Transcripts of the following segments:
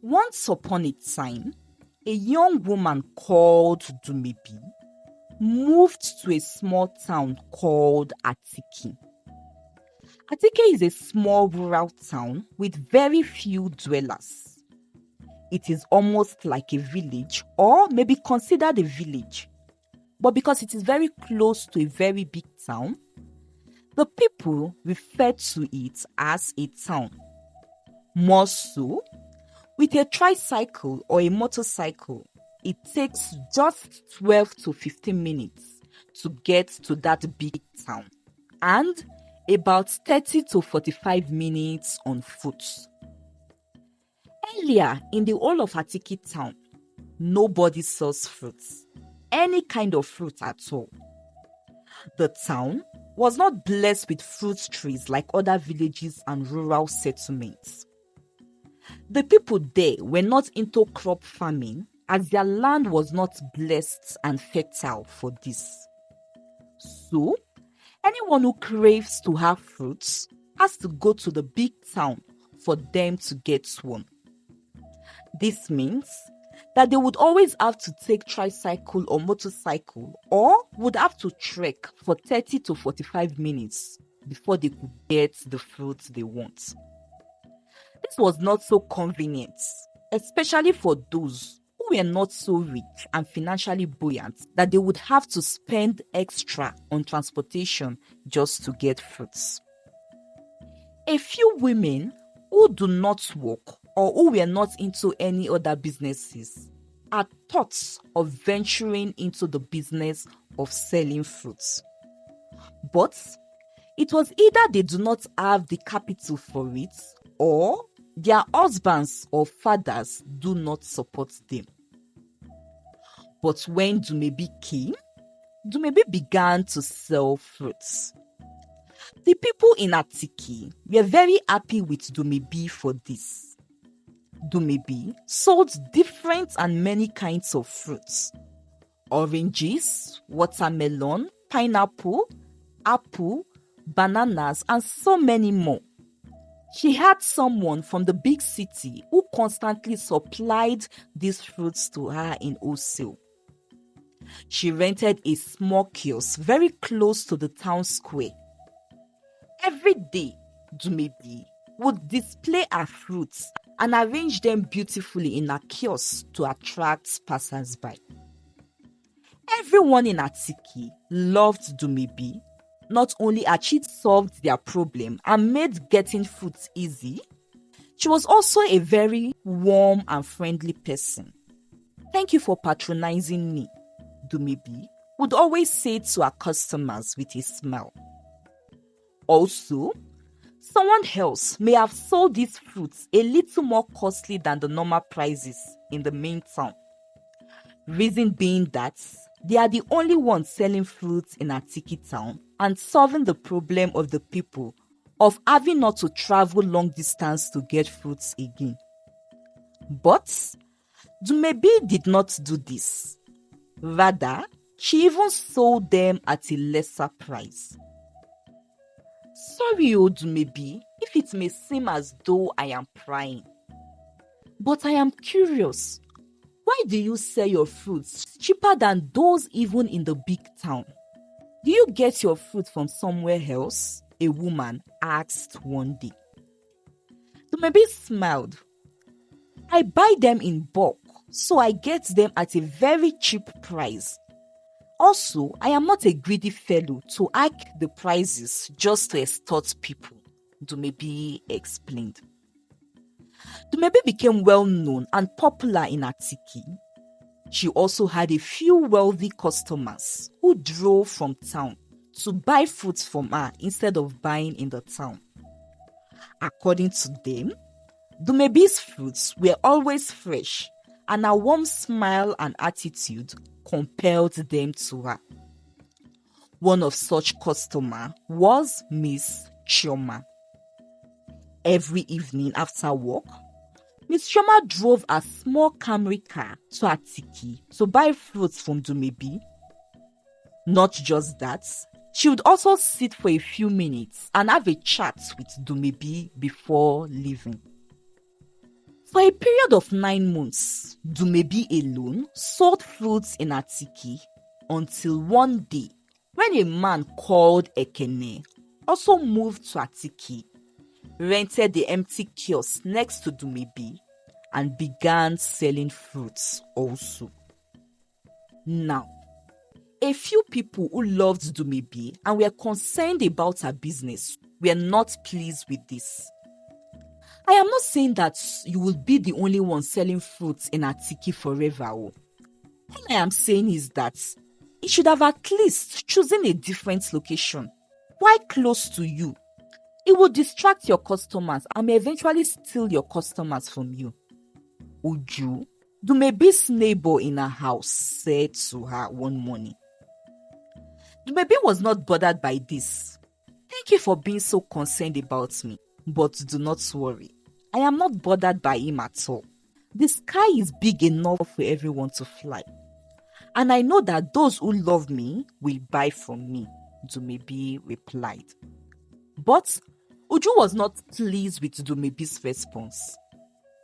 Once upon a time, a young woman called Dumebi moved to a small town called Atiki. Atiki is a small rural town with very few dwellers. It is almost like a village, or maybe considered a village. But because it is very close to a very big town, the people refer to it as a town. More so, with a tricycle or a motorcycle, it takes just 12 to 15 minutes to get to that big town, and about 30 to 45 minutes on foot. Earlier in the whole of Atiki town, nobody sells fruits, any kind of fruit at all. The town was not blessed with fruit trees like other villages and rural settlements. The people there were not into crop farming, as their land was not blessed and fertile for this. So, anyone who craves to have fruits has to go to the big town for them to get one. This means that they would always have to take tricycle or motorcycle, or would have to trek for 30 to 45 minutes before they could get the fruits they want. This was not so convenient, especially for those who were not so rich and financially buoyant that they would have to spend extra on transportation just to get fruits. A few women who do not work or who were not into any other businesses had thoughts of venturing into the business of selling fruits. But it was either they do not have the capital for it, or their husbands or fathers do not support them. But when Dumebi came, Dumebi began to sell fruits. The people in Atiki were very happy with Dumebi for this. Dumebi sold different and many kinds of fruits: oranges, watermelon, pineapple, apple, bananas, and so many more. She had someone from the big city who constantly supplied these fruits to her in wholesale. She rented a small kiosk very close to the town square. Every day, Dumebi would display her fruits and arrange them beautifully in her kiosk to attract passers-by. Everyone in Atiki loved Dumebi. Not only had she solved their problem and made getting fruits easy, she was also a very warm and friendly person. "Thank you for patronizing me," Dumebi would always say to her customers with a smile. Also, someone else may have sold these fruits a little more costly than the normal prices in the main town. Reason being that they are the only ones selling fruits in Atiki town and solving the problem of the people of having not to travel long distance to get fruits again. But Dumebi did not do this. Rather, she even sold them at a lesser price. "Sorry, Dumebi, if it may seem as though I am prying, but I am curious. Why do you sell your fruits cheaper than those even in the big town? Do you get your fruit from somewhere else?" a woman asked one day. Dumebi smiled. "I buy them in bulk, so I get them at a very cheap price. Also, I am not a greedy fellow to hike the prices just to extort people," Dumebi explained. Dumebi became well known and popular in Atiki. She also had a few wealthy customers who drove from town to buy fruits from her instead of buying in the town. According to them, Dumebi's fruits were always fresh, and her warm smile and attitude compelled them to her. One of such customers was Miss Chioma. Every evening after work, Miss Chioma drove a small Camry car to Atiki to buy fruits from Dumebi. Not just that, she would also sit for a few minutes and have a chat with Dumebi before leaving. For a period of 9 months, Dumebi alone sold fruits in Atiki until one day when a man called Ekene also moved to Atiki, rented the empty kiosk next to Dumebi, and began selling fruits also. Now, a few people who loved Dumebi and were concerned about her business were not pleased with this. I am not saying that you will be the only one selling fruits in Atiki forever. All I am saying is that you should have at least chosen a different location, quite close to you. It will distract your customers and may eventually steal your customers from you. Uju, Dumebi's neighbor in her house, said to her one morning. Dumebi was not bothered by this. Thank you for being so concerned about me, but do not worry. I am not bothered by him at all. The sky is big enough for everyone to fly. And I know that those who love me will buy from me, Dumebi replied. But Uju was not pleased with Dumebi's response.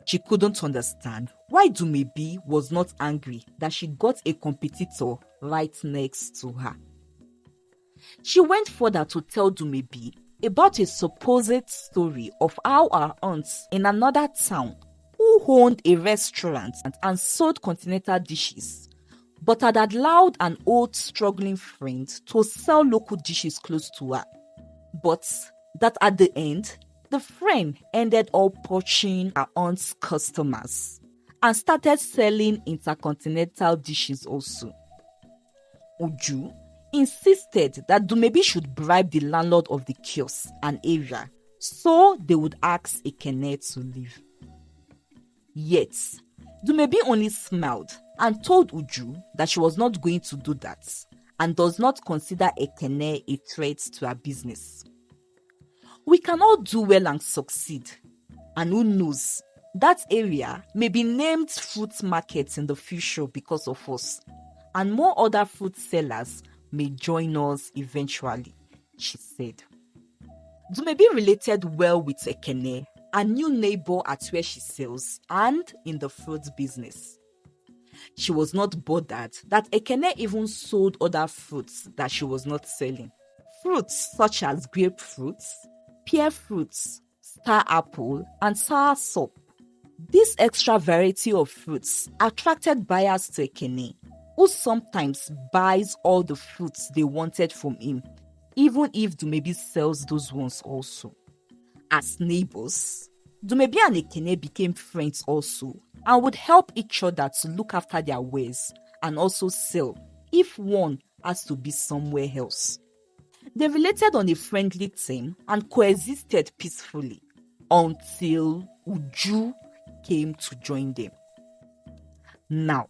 She couldn't understand why Dumebi was not angry that she got a competitor right next to her. She went further to tell Dumebi about a supposed story of how her aunts in another town who owned a restaurant and sold continental dishes, but had allowed an old struggling friend to sell local dishes close to her. But that at the end, the friend ended up poaching her aunt's customers and started selling intercontinental dishes also. Uju insisted that Dumebi should bribe the landlord of the kiosk and area so they would ask Ekene to leave. Yet, Dumebi only smiled and told Uju that she was not going to do that and does not consider Ekene a threat to her business. We can all do well and succeed, and who knows, that area may be named fruit market in the future because of us, and more other fruit sellers may join us eventually, she said. Dumebi related well with Ekene, a new neighbor at where she sells and in the fruit business. She was not bothered that Ekene even sold other fruits that she was not selling. Fruits such as grapefruits, pear fruits, star apple, and soursop. This extra variety of fruits attracted buyers to Ekene, who sometimes buys all the fruits they wanted from him, even if Dumebi sells those ones also. As neighbors, Dumebi and Ekene became friends also and would help each other to look after their wares and also sell if one has to be somewhere else. They related on a friendly term and coexisted peacefully until Uju came to join them. Now,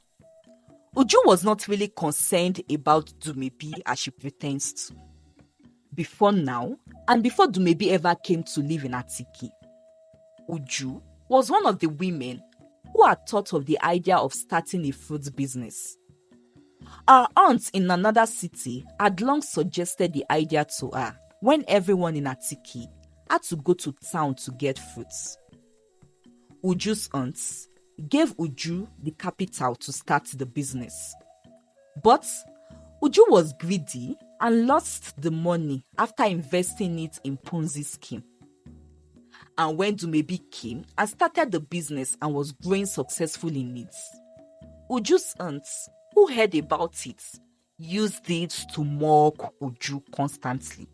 Uju was not really concerned about Dumebi as she pretends to. Before now, and before Dumebi ever came to live in Atiki, Uju was one of the women who had thought of the idea of starting a fruit business. Our aunt in another city had long suggested the idea to her when everyone in Atiki had to go to town to get fruits. Uju's aunts gave Uju the capital to start the business. But Uju was greedy and lost the money after investing it in Ponzi scheme. And when Dumebi came and started the business and was growing successful in it, Uju's aunts, who heard about it, used it to mock Uju constantly.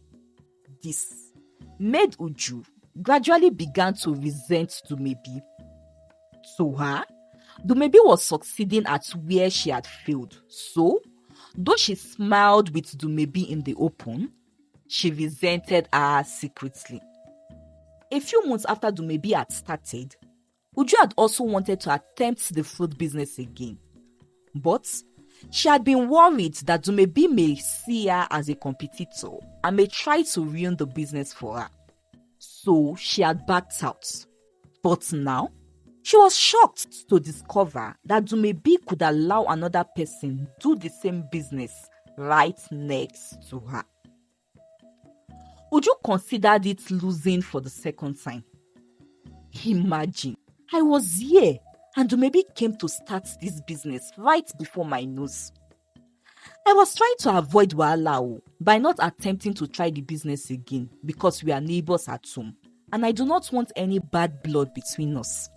This made Uju gradually began to resent Dumebi. To her, Dumebi was succeeding at where she had failed. So, though she smiled with Dumebi in the open, she resented her secretly. A few months after Dumebi had started, Uju had also wanted to attempt the fruit business again. But she had been worried that Dumebi may see her as a competitor and may try to ruin the business for her. So she had backed out. But now, she was shocked to discover that Dumebi could allow another person do the same business right next to her. Uju considered it losing for the second time. Imagine I was here, and Dumebi came to start this business right before my nose. I was trying to avoid wahala by not attempting to try the business again because we are neighbors at home, and I do not want any bad blood between us.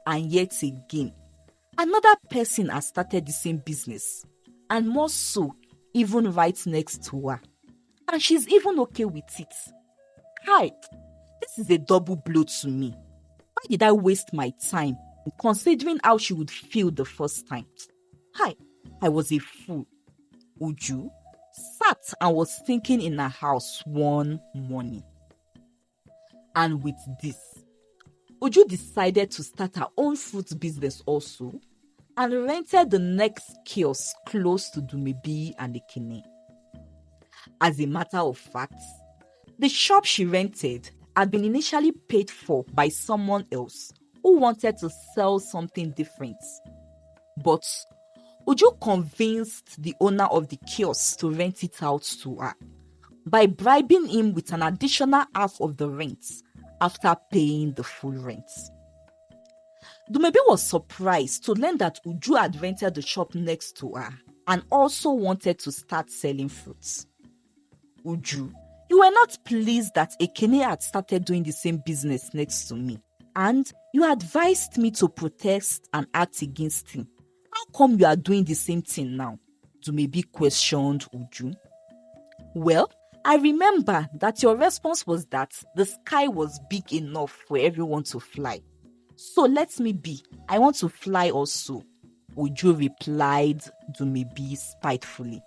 And yet again, another person has started the same business, and more so, even right next to her. And she's even okay with it. Hi, this is a double blow to me. Why did I waste my time considering how she would feel the first time? Hi, I was a fool. Uju sat and was thinking in her house one morning. And with this, Uju decided to start her own fruit business also and rented the next kiosk close to Dumebi and Ekene. As a matter of fact, the shop she rented had been initially paid for by someone else who wanted to sell something different. But Uju convinced the owner of the kiosk to rent it out to her by bribing him with an additional half of the rent after paying the full rent. Dumebi was surprised to learn that Uju had rented the shop next to her and also wanted to start selling fruits. Uju, you were not pleased that Ekene had started doing the same business next to me, and you advised me to protest and act against him. How come you are doing the same thing now? Dumebi questioned Uju. Well, I remember that your response was that the sky was big enough for everyone to fly. So let me be. I want to fly also, Uju replied Dumebi spitefully.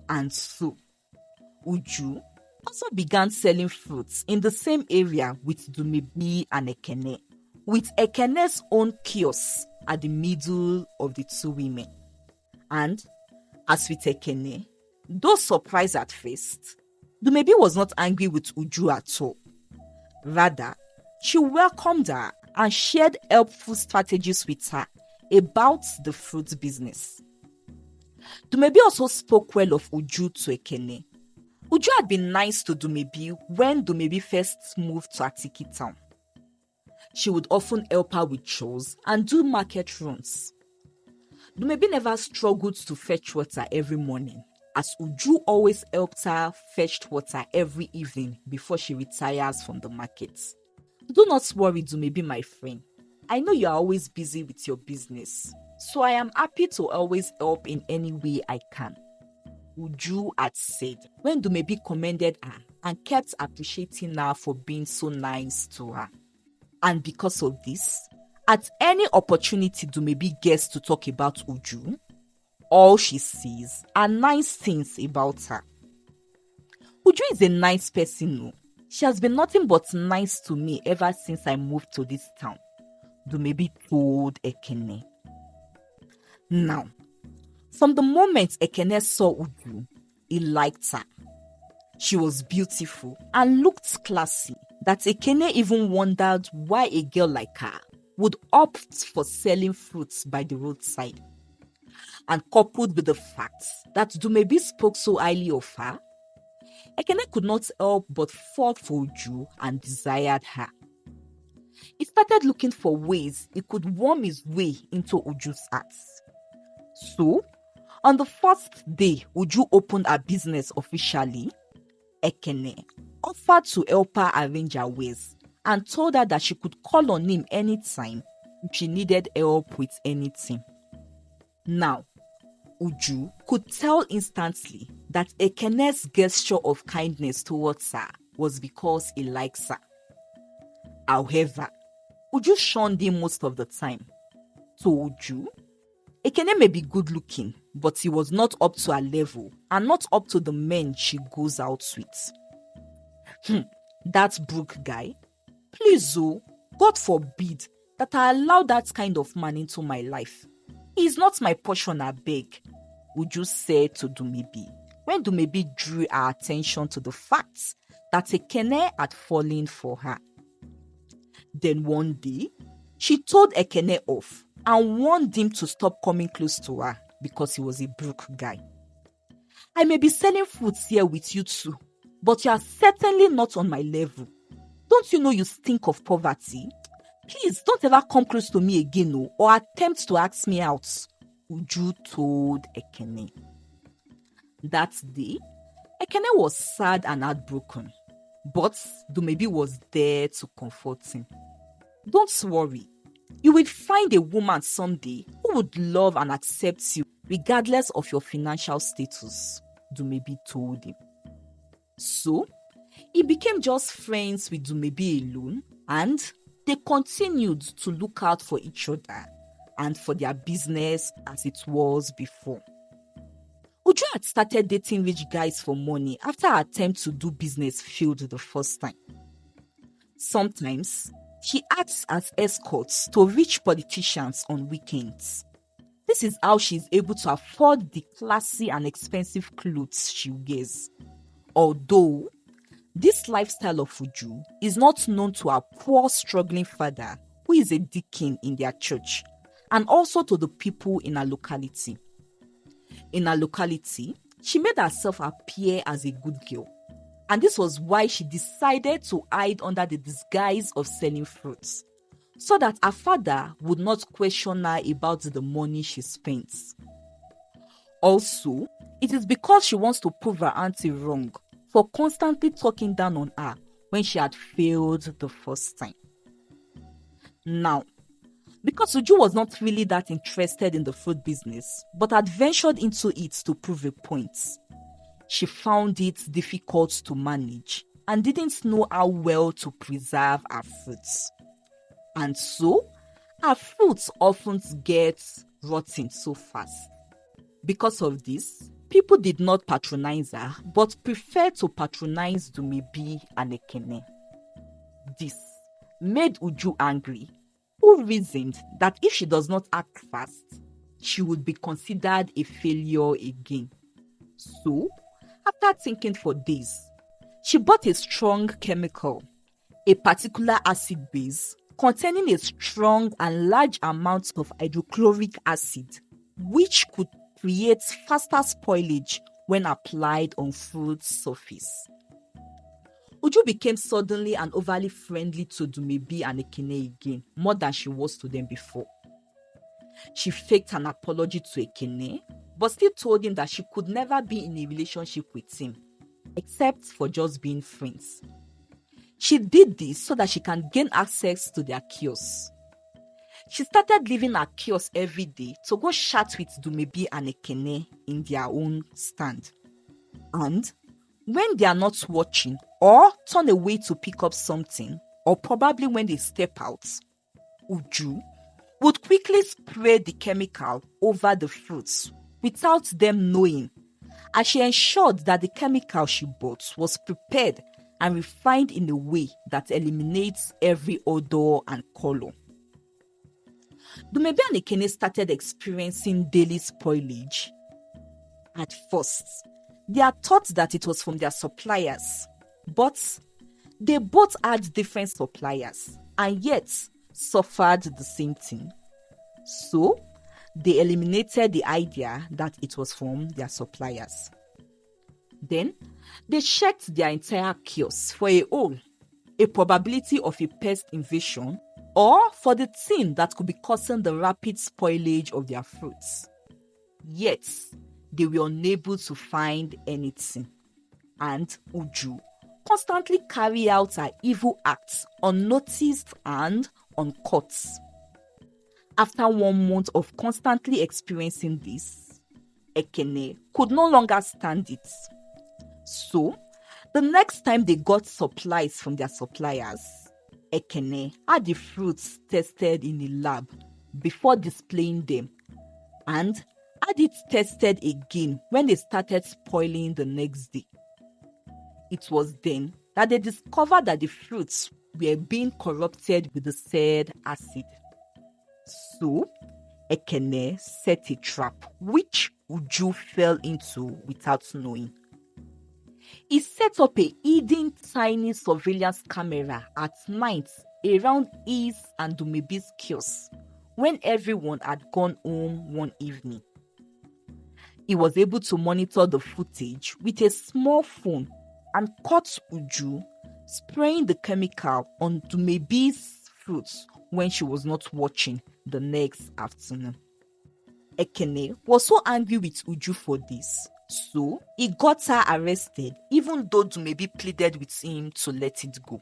And so, Uju also began selling fruits in the same area with Dumebi and Ekene, with Ekene's own kiosk at the middle of the two women. And as with Ekene, though surprised at first, Dumebi was not angry with Uju at all. Rather, she welcomed her and shared helpful strategies with her about the fruit business. Dumebi also spoke well of Uju to Ekene. Uju had been nice to Dumebi when Dumebi first moved to Atiki town. She would often help her with chores and do market runs. Dumebi never struggled to fetch water every morning, as Uju always helped her fetch water every evening before she retires from the market. Do not worry, Dumebi, my friend. I know you are always busy with your business, so I am happy to always help in any way I can, Uju had said when Dumebi commended her and kept appreciating her for being so nice to her. And because of this, at any opportunity Dumebi gets to talk about Uju, all she sees are nice things about her. Uju is a nice person, no? She has been nothing but nice to me ever since I moved to this town, Dumebi told Ekene. Now, from the moment Ekene saw Uju, he liked her. She was beautiful and looked classy, that Ekene even wondered why a girl like her would opt for selling fruits by the roadside. And coupled with the fact that Dumebi spoke so highly of her, Ekene could not help but fall for Uju and desired her. He started looking for ways he could worm his way into Uju's heart. So, on the first day Uju opened her business officially, Ekene offered to help her arrange her ways and told her that she could call on him anytime if she needed help with anything. Now, Uju could tell instantly that Ekene's gesture of kindness towards her was because he likes her. However, Uju shunned him most of the time. To Uju, Ekene may be good looking, but he was not up to her level and not up to the men she goes out with. That Brooke guy? Please, God forbid that I allow that kind of man into my life. He is not my portion, I beg, Uju said to Dumebi when Dumebi drew her attention to the fact that Ekene had fallen for her. Then one day, she told Ekene off and warned him to stop coming close to her because he was a broke guy. I may be selling fruits here with you too, but you are certainly not on my level. Don't you know you stink of poverty? Please don't ever come close to me again, no, or attempt to ask me out, Uju told Ekene. That day, Ekene was sad and heartbroken, but Dumebi was there to comfort him. Don't worry, you will find a woman someday who would love and accept you regardless of your financial status, Dumebi told him. So, he became just friends with Dumebi alone, and they continued to look out for each other and for their business as it was before. Uju had started dating rich guys for money after her attempt to do business failed the first time. Sometimes, she acts as escorts to rich politicians on weekends. This is how she is able to afford the classy and expensive clothes she wears. Although, this lifestyle of Uju is not known to her poor, struggling father, who is a deacon in their church, and also to the people in her locality. In her locality, she made herself appear as a good girl, and this was why she decided to hide under the disguise of selling fruits, so that her father would not question her about the money she spent. Also, it is because she wants to prove her auntie wrong for constantly talking down on her when she had failed the first time. Now, because Uju was not really that interested in the fruit business, but had ventured into it to prove a point, she found it difficult to manage and didn't know how well to preserve her fruits. And so, her fruits often get rotten so fast. Because of this, people did not patronize her, but preferred to patronize Dumebi and Ekene. This made Uju angry, who reasoned that if she does not act fast, she would be considered a failure again. So, after thinking for days, she bought a strong chemical, a particular acid base containing a strong and large amount of hydrochloric acid, which could create faster spoilage when applied on fruit surface. Uju became suddenly and overly friendly to Dumebi and Ekene again, more than she was to them before. She faked an apology to Ekene, but still told him that she could never be in a relationship with him, except for just being friends. She did this so that she can gain access to their kiosks. She started leaving her kiosk every day to go chat with Dumebi and Ekene in their own stand. And when they are not watching or turn away to pick up something, or probably when they step out, Uju would quickly spray the chemical over the fruits without them knowing, as she ensured that the chemical she bought was prepared and refined in a way that eliminates every odor and color. Dumebi and Ekene started experiencing daily spoilage. At first, they had thought that it was from their suppliers, but they both had different suppliers and yet suffered the same thing. So, they eliminated the idea that it was from their suppliers. Then, they checked their entire kiosk for a hole, a probability of a pest invasion, or for the thing that could be causing the rapid spoilage of their fruits. Yet, they were unable to find anything. And Uju constantly carried out her evil acts unnoticed and uncaught. After 1 month of constantly experiencing this, Ekene could no longer stand it. So, the next time they got supplies from their suppliers, Ekene had the fruits tested in a lab before displaying them, and had it tested again when they started spoiling the next day. It was then that they discovered that the fruits were being corrupted with the said acid. So, Ekene set a trap which Uju fell into without knowing. He set up a hidden tiny surveillance camera at night around his and Dumebi's kiosk when everyone had gone home one evening. He was able to monitor the footage with a small phone and caught Uju spraying the chemical on Dumebi's fruits when she was not watching the next afternoon. Ekene was so angry with Uju for this, so he got her arrested even though Dumebi pleaded with him to let it go.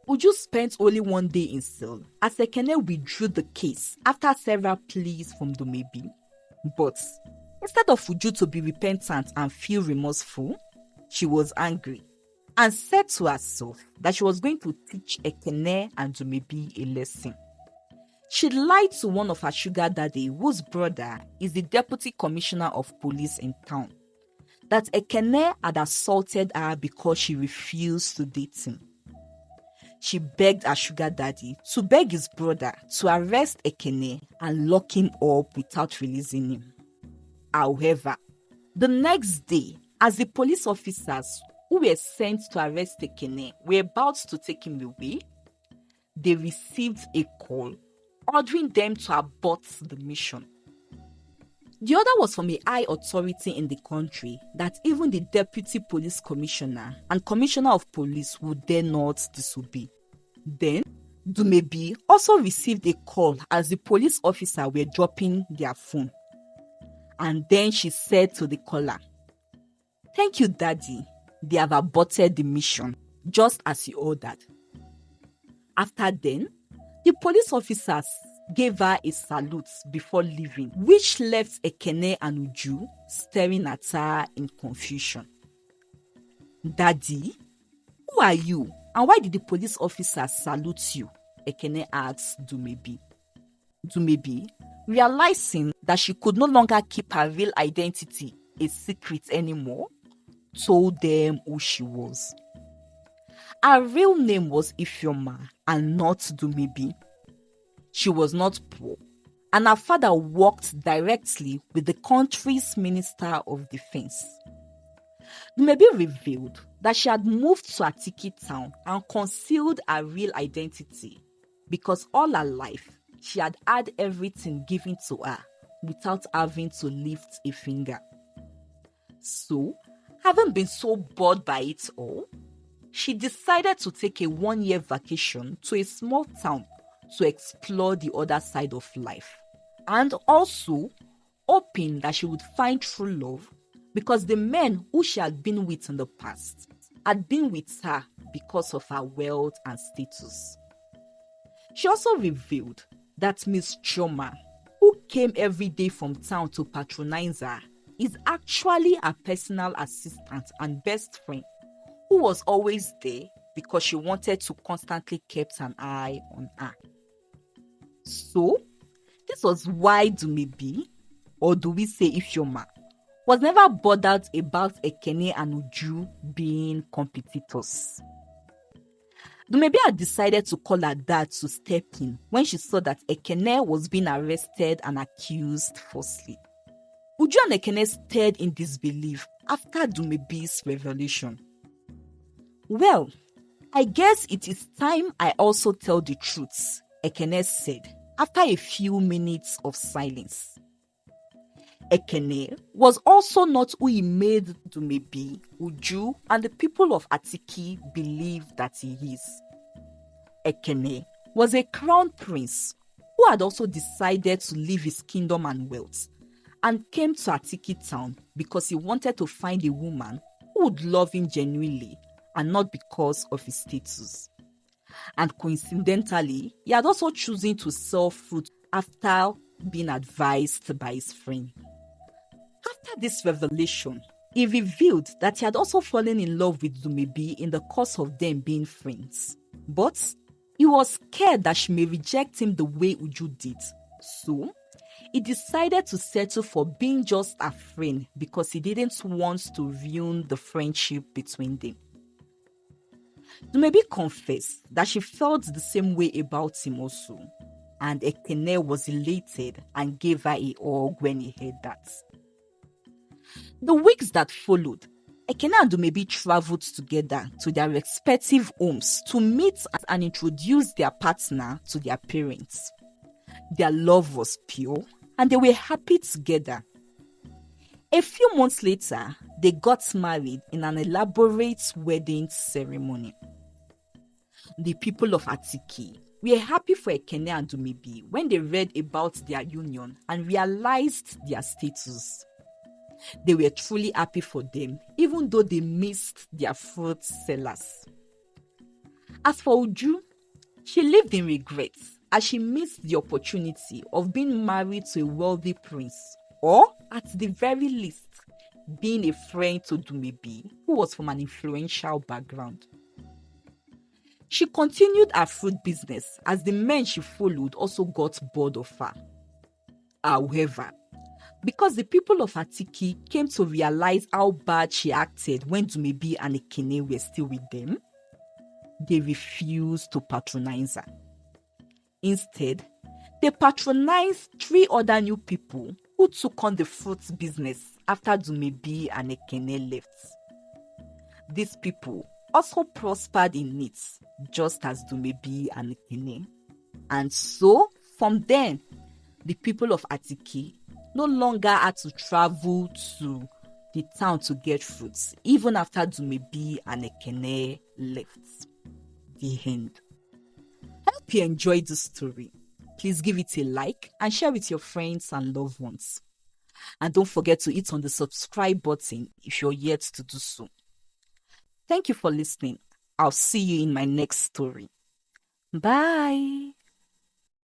Uju spent only one day in cell as Ekene withdrew the case after several pleas from Dumebi. But instead of Uju to be repentant and feel remorseful, she was angry and said to herself that she was going to teach Ekene and Dumebi a lesson. She lied to one of her sugar daddy, whose brother is the deputy commissioner of police in town, that Ekene had assaulted her because she refused to date him. She begged her sugar daddy to beg his brother to arrest Ekene and lock him up without releasing him. However, the next day, as the police officers who were sent to arrest Ekene were about to take him away, they received a call ordering them to abort the mission. The order was from a high authority in the country that even the deputy police commissioner and commissioner of police would dare not disobey. Then, Dumebi also received a call as the police officer were dropping their phone. And then she said to the caller, "Thank you, Daddy. They have aborted the mission, just as you ordered." After then, the police officers gave her a salute before leaving, which left Ekene and Uju staring at her in confusion. "Daddy, who are you and why did the police officers salute you?" Ekene asked Dumebi. Dumebi, realizing that she could no longer keep her real identity a secret anymore, told them who she was. Her real name was Ifeoma and not Dumebi. She was not poor, and her father worked directly with the country's Minister of Defense. Dumebi revealed that she had moved to Atiki town and concealed her real identity because all her life she had had everything given to her without having to lift a finger. So, having been so bored by it all, she decided to take a 1-year vacation to a small town to explore the other side of life, and also hoping that she would find true love because the men who she had been with in the past had been with her because of her wealth and status. She also revealed that Miss Choma, who came every day from town to patronize her, is actually her personal assistant and best friend, who was always there because she wanted to constantly keep an eye on her. So, this was why Dumebi, or do we say Ifeoma, was never bothered about Ekene and Uju being competitors. Dumebi had decided to call her dad to step in when she saw that Ekene was being arrested and accused falsely. Uju and Ekene stared in disbelief after Dumebi's revelation. "Well, I guess it is time I also tell the truth," Ekene said after a few minutes of silence. Ekene was also not who he made Dumebi, Uju, and the people of Atiki believe that he is. Ekene was a crown prince who had also decided to leave his kingdom and wealth and came to Atiki town because he wanted to find a woman who would love him genuinely and not because of his status. And coincidentally, he had also chosen to sell fruit after being advised by his friend. After this revelation, he revealed that he had also fallen in love with Dumebi in the course of them being friends. But he was scared that she may reject him the way Uju did. So, he decided to settle for being just a friend because he didn't want to ruin the friendship between them. Dumebi confessed that she felt the same way about him also, and Ekene was elated and gave her a hug when he heard that. The weeks that followed, Ekene and Dumebi traveled together to their respective homes to meet and introduce their partner to their parents. Their love was pure and they were happy together. A few months later, they got married in an elaborate wedding ceremony. The people of Atiki were happy for Ekene and Dumebi when they read about their union and realized their status. They were truly happy for them, even though they missed their fruit sellers. As for Uju, she lived in regret as she missed the opportunity of being married to a wealthy prince, or at the very least, being a friend to Dumebi, who was from an influential background. She continued her fruit business as the men she followed also got bored of her. However, because the people of Atiki came to realize how bad she acted when Dumebi and Ekene were still with them, they refused to patronize her. Instead, they patronized 3 other new people who took on the fruits business after Dumebi and Ekene left. These people also prospered in it, just as Dumebi and Ekene. And so, from then, the people of Atiki no longer had to travel to the town to get fruits, even after Dumebi and Ekene left. The end. I hope you enjoyed this story. Please give it a like and share with your friends and loved ones. And don't forget to hit on the subscribe button if you're yet to do so. Thank you for listening. I'll see you in my next story. Bye.